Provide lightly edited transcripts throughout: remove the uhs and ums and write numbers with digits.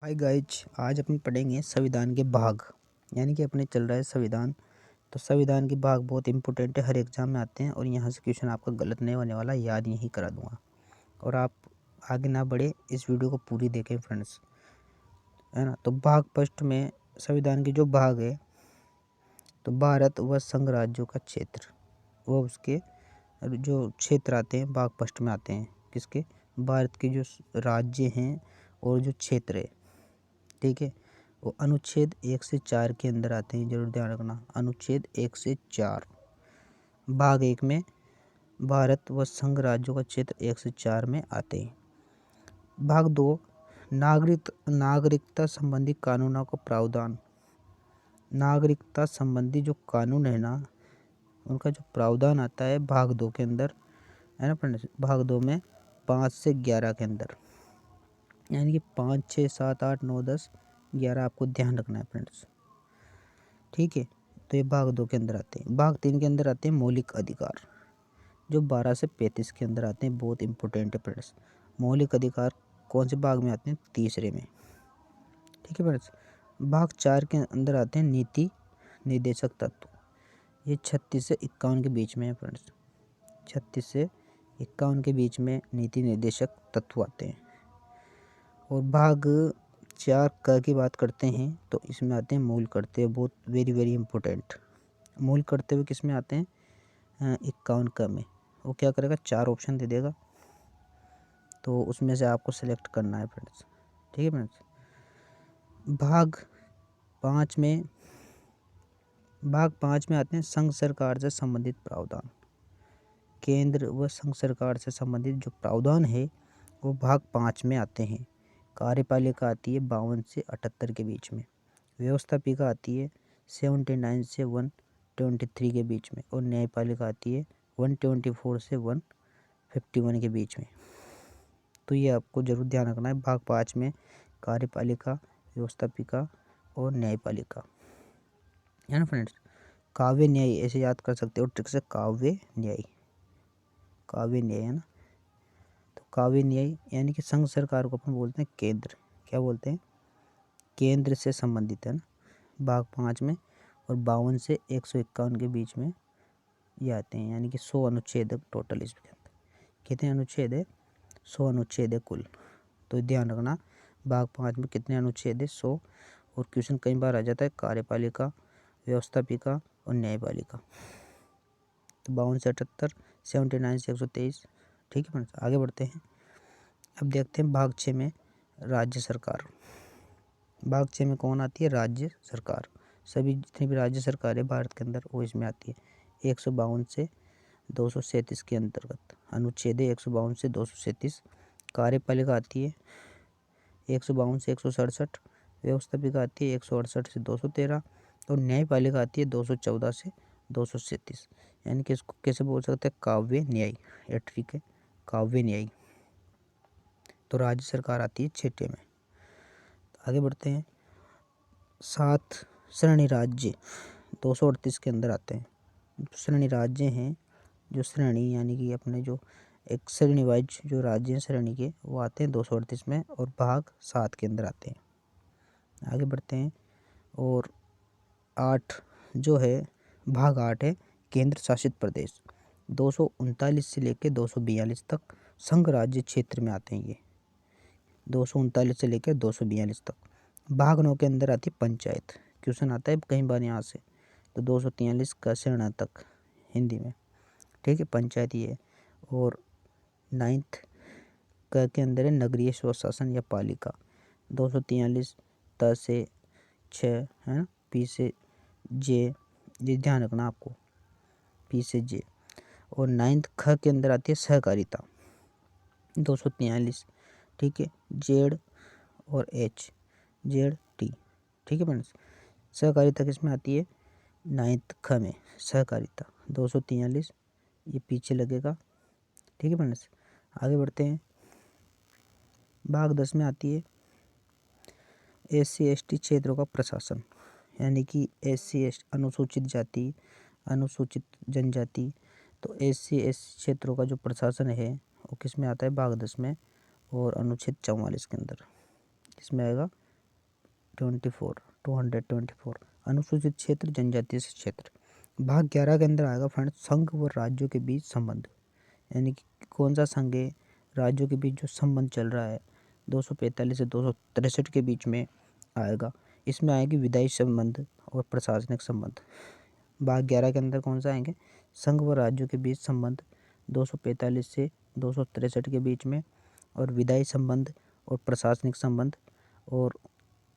Hi guys, आज अपन पढ़ेंगे संविधान के भाग। यानी कि अपने चल रहा है संविधान। तो संविधान के भाग बहुत इंपॉर्टेंट है, हर एग्जाम में आते हैं और यहाँ से क्वेश्चन आपका गलत नहीं होने वाला, याद यही करा दूंगा। और आप आगे ना बढ़े, इस वीडियो को पूरी देखें फ्रेंड्स, है ना। तो भाग फर्स्ट में संविधान के जो भाग है, तो भारत व संघ राज्यों का क्षेत्र, वो उसके जो क्षेत्र आते हैं भाग फर्स्ट में आते हैं। किसके? भारत के जो राज्य हैं और जो क्षेत्र है, ठीक है, वो अनुच्छेद 1 से 4 के अंदर आते हैं। जरूर ध्यान रखना, अनुच्छेद 1 से 4 भाग 1 में भारत व संघ राज्यों का क्षेत्र 1 से 4 में आते हैं। भाग 2 नागरिकता संबंधी कानूनों का प्रावधान। नागरिकता संबंधी जो कानून है ना, उनका जो प्रावधान आता है भाग 2 के अंदर, है ना फ्रेंड्स। भाग 2 में 5 से 11 के अंदर, यानी कि 5, 6, 7, 8, 9, 10, 11 आपको ध्यान रखना है फ्रेंड्स, ठीक है। तो ये भाग 2 के अंदर आते हैं। भाग 3 के अंदर आते हैं मौलिक अधिकार, जो 12 से 35 के अंदर आते हैं। बहुत इंपॉर्टेंट है फ्रेंड्स। मौलिक अधिकार कौन से भाग में आते हैं? तीसरे में, ठीक है फ्रेंड्स। भाग 4 के अंदर आते हैं नीति निर्देशक तत्व। ये 36 से 51 के बीच में है फ्रेंड्स। 36 से 51 के बीच में नीति निर्देशक तत्व आते हैं। और भाग 4 क की बात करते हैं तो इसमें आते हैं मूल कर्तव्य। बहुत वेरी इंपॉर्टेंट। मूल कर्तव्य किस में आते हैं? 51 क में। वो क्या करेगा? 4 ऑप्शन दे देगा, तो उसमें से आपको सेलेक्ट करना है फ्रेंड्स, ठीक है फ्रेंड्स। भाग 5 में आते हैं संघ सरकार से संबंधित प्रावधान। केंद्र व संघ सरकार से संबंधित जो प्रावधान है वो भाग 5 में आते हैं। कार्यपालिका आती है 52 से 78 के बीच में। व्यवस्थापिका आती है 79 से 123 के बीच में। और न्यायपालिका आती है 124 से 151 के बीच में। तो ये आपको जरूर ध्यान रखना है। भाग 5 में कार्यपालिका, व्यवस्थापिका और न्यायपालिका, है ना फ्रेंड्स। काव्य न्याय ऐसे याद कर सकते हो ट्रिक से, काव्य न्याय है ना। तो काव्य न्याय यानी कि संघ सरकार को अपन बोलते हैं केंद्र। क्या बोलते हैं? केंद्र से संबंधित, है ना, भाग 5 में। और 52 से 151 के बीच में ये आते हैं। यानी कि 100 अनुच्छेद टोटल इसके अंदर। कितने अनुच्छेद है? 100 अनुच्छेद है कुल। तो ध्यान रखना, भाग 5 में कितने अनुच्छेद है? 100। और क्वेश्चन कई बार आ जाता है कार्यपालिका, व्यवस्थापिका और न्यायपालिका। तो 52 से 78, 79 से 123, ठीक है फ्रेंड्स। आगे बढ़ते हैं। अब देखते हैं भाग 6 में राज्य सरकार। भाग 6 में कौन आती है? राज्य सरकार। सभी जितनी भी राज्य सरकार है भारत के अंदर वो इसमें आती है। 152 से 237 के अंतर्गत अनुच्छेद है 152 से 237। कार्यपालिका आती है 152 से 167। व्यवस्थापिका आती है 168 से 213। और न्यायपालिका आती है 214 से 237। यानी कि इसको कैसे बोल सकते हैं? काव्य न्याय। ये ठीक है, काव्य न्याय। तो राज्य सरकार आती है 6 में। आगे बढ़ते हैं। 7 श्रेणी राज्य 238 के अंदर आते हैं। श्रेणी राज्य हैं, जो श्रेणी यानी कि अपने जो एक श्रेणी वाइज जो राज्य हैं श्रेणी के, वो आते हैं 238 में और भाग 7 के अंदर आते हैं। आगे बढ़ते हैं। और 8 जो है, भाग 8 है केंद्र शासित प्रदेश। 239 से लेकर 242 तक संघ राज्य क्षेत्र में आते हैं ये। 239 से लेकर 242 तक। भाग 9 के अंदर आती है पंचायत। क्वेश्चन आता है कई बार यहाँ से। तो 243 का से तक हिंदी में, ठीक है, पंचायत ये है। और 9th के अंदर है नगरीय स्वशासन या पालिका। 243 त से 6, है ना, पी से जे, ये ध्यान रखना आपको, पी से जे। और 9th ख के अंदर आती है सहकारिता। 243, ठीक है, जेड और एच, जेड टी, ठीक है फ्रेंड्स। सहकारिता किस में आती है? 9th ख में सहकारिता। 243 ये पीछे लगेगा, ठीक है फ्रेंड्स। आगे बढ़ते हैं। भाग 10 में आती है SC/ST क्षेत्रों का प्रशासन। यानी कि SC/ST अनुसूचित जाति, अनुसूचित जनजाति। तो SC/ST क्षेत्रों का जो प्रशासन है वो किस में आता है? भाग 10 में। और अनुच्छेद 44 के अंदर किस में आएगा? 224 अनुसूचित क्षेत्र जनजातीय क्षेत्र। भाग 11 के अंदर आएगा फ्रेंड्स संघ व राज्यों के बीच संबंध, यानी कि कौन सा संघ है, राज्यों के बीच जो संबंध चल रहा है 245 से 263 के बीच में आएगा। इसमें आएगी विधायी संबंध और प्रशासनिक संबंध। भाग 11 के अंदर कौन सा आएंगे, संघ व राज्यों के बीच संबंध 245 से 263 के बीच में, और विधायी संबंध और प्रशासनिक संबंध। और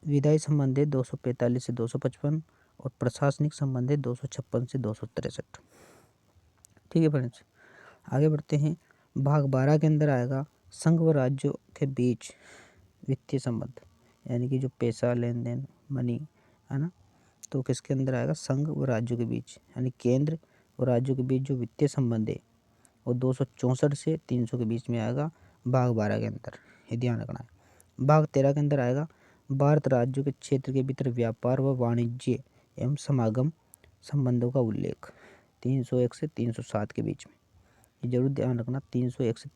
विधायी संबंध है 245 से 255 और प्रशासनिक संबंध है 256 से 263। ठीक है फ्रेंड्स, आगे बढ़ते हैं। भाग 12 के अंदर आएगा संघ व राज्यों के बीच वित्तीय संबंध, यानी कि जो पैसा लेन देन मनी है ना, तो किसके अंदर आएगा, संघ व राज्यों के बीच, यानी केंद्र और राज्यों के बीच जो वित्तीय संबंध है वो 264 से 300 के बीच में आएगा भाग 12 के अंदर, ये ध्यान रखना है। भाग 13 के अंदर आएगा भारत राज्यों के क्षेत्र के भीतर व्यापार व वाणिज्य एवं समागम संबंधों का उल्लेख 301 से 307 के बीच में, ये जरूर ध्यान रखना। 301 से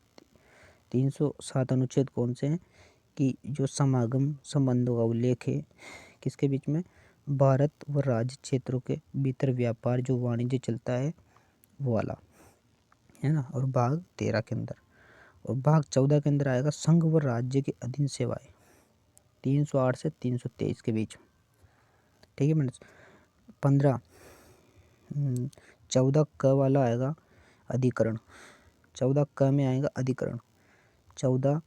307 अनुच्छेद कौन से हैं कि जो समागम संबंधों का उल्लेख है किसके बीच में, भारत व राज्य क्षेत्रों के भीतर व्यापार जो वाणिज्य चलता है वो वाला है ना। और भाग 13 के अंदर, और भाग 14 के अंदर आएगा संघ व राज्य के अधीन सेवाएं 308 से 323 के बीच। ठीक है फ्रेंड्स। 14 क वाला आएगा अधिकरण, 14 क में आएगा अधिकरण, 14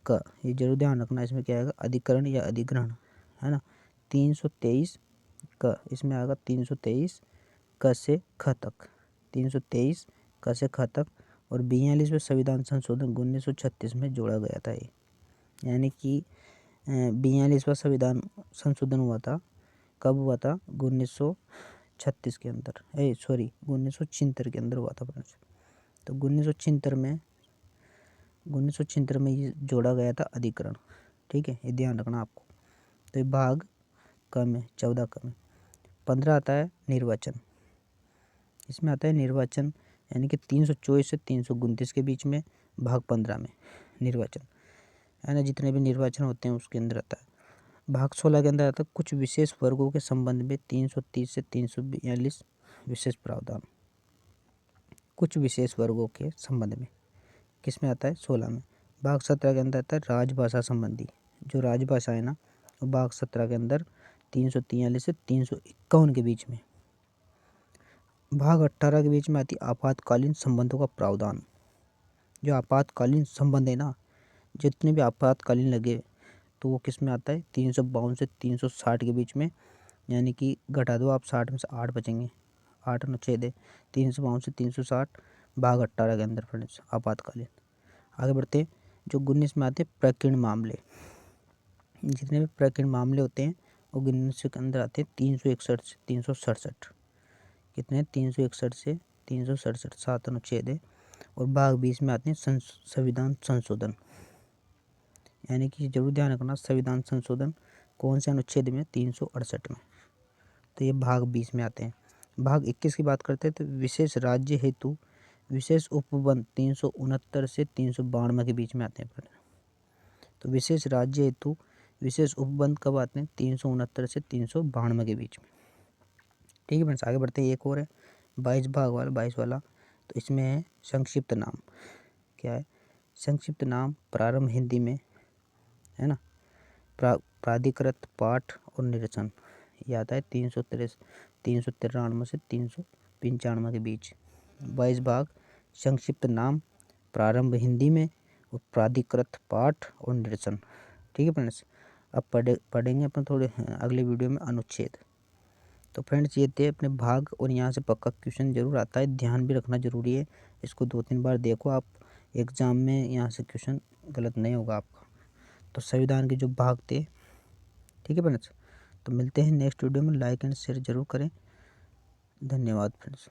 क, ये जरूर ध्यान रखना, इसमें क्या आएगा, अधिकरण या अधिग्रहण है ना। 323 क, इसमें आएगा 323 क से ख तक, 323 क से ख तक। और 42वें संविधान संशोधन 1936 में जोड़ा गया था ये, यानी कि 42वां संविधान संशोधन हुआ था, कब हुआ था, 1936 के अंदर, 1976 के अंदर हुआ था फ्रेंड्स। तो 1976 में ये जोड़ा गया था अधिकरण। ठीक है, ये ध्यान रखना आपको। तो ये भाग क में 14 क में। 15 आता है निर्वाचन, इसमें आता है निर्वाचन, यानी कि 324 से 329 के बीच में भाग 15 में निर्वाचन है ना, जितने भी निर्वाचन होते हैं उसके अंदर आता है। भाग 16 के अंदर आता है कुछ विशेष वर्गों के संबंध में 330 से 342 विशेष प्रावधान, कुछ विशेष वर्गों के संबंध में किस में आता है, 16 में। भाग 17 के अंदर आता है राजभाषा संबंधी, जो राजभाषा है ना, वो भाग 17 के अंदर 343 से 351 के बीच में। भाग 18 के बीच में आती है आपातकालीन संबंधों का प्रावधान, जो आपातकालीन संबंध है ना, जितने भी आपातकालीन लगे तो वो किस में आता है, 352 से 360 के बीच में, यानी कि घटा दो आप 60 में से 8 बचेंगे, 8 अनुच्छेद है, 352 से 360 भाग 18 के अंदर फ्रेंड्स आपातकालीन। आगे बढ़ते हैं। जो 19 में आते हैं प्रकीर्ण मामले, जितने भी प्रकीर्ण मामले होते हैं वो 19 के अंदर आते हैं 361 से 367, कितने 361 से 367, 7 अनुच्छेद है। और भाग 20 में आते हैं संविधान संशोधन, यानी कि जरूर ध्यान रखना संविधान संशोधन कौन से अनुच्छेद में, 368 में, तो ये भाग 20 में आते हैं। भाग 21 की बात करते हैं तो विशेष राज्य हेतु विशेष उपबंध 369 से 392 के बीच में आते हैं। तो विशेष राज्य हेतु विशेष उपबंध कब आते हैं, 369 से 392 के बीच में। ठीक है फ्रेंड्स, आगे बढ़ते हैं। एक और है 22 भाग वाला, 22 वाला, तो इसमें है संक्षिप्त नाम, क्या है, संक्षिप्त नाम प्रारंभ हिंदी में है ना, प्राधिकृत पाठ और निरसन, ये आता है 393 से 395 के बीच। 22 भाग संक्षिप्त नाम प्रारंभ हिंदी में और प्राधिकृत पाठ और निरसन। ठीक है फ्रेंड्स, अब पढ़ेंगे अपन थोड़े अगले वीडियो में अनुच्छेद। तो फ्रेंड्स ये थे अपने भाग, और यहाँ से पक्का क्वेश्चन जरूर आता है, ध्यान भी रखना जरूरी है, इसको 2-3 बार देखो आप एग्जाम में, यहाँ से क्वेश्चन गलत नहीं होगा आपका। तो संविधान के जो भाग थे, ठीक है फ्रेंड्स, तो मिलते हैं नेक्स्ट वीडियो में, लाइक एंड शेयर जरूर करें। धन्यवाद फ्रेंड्स।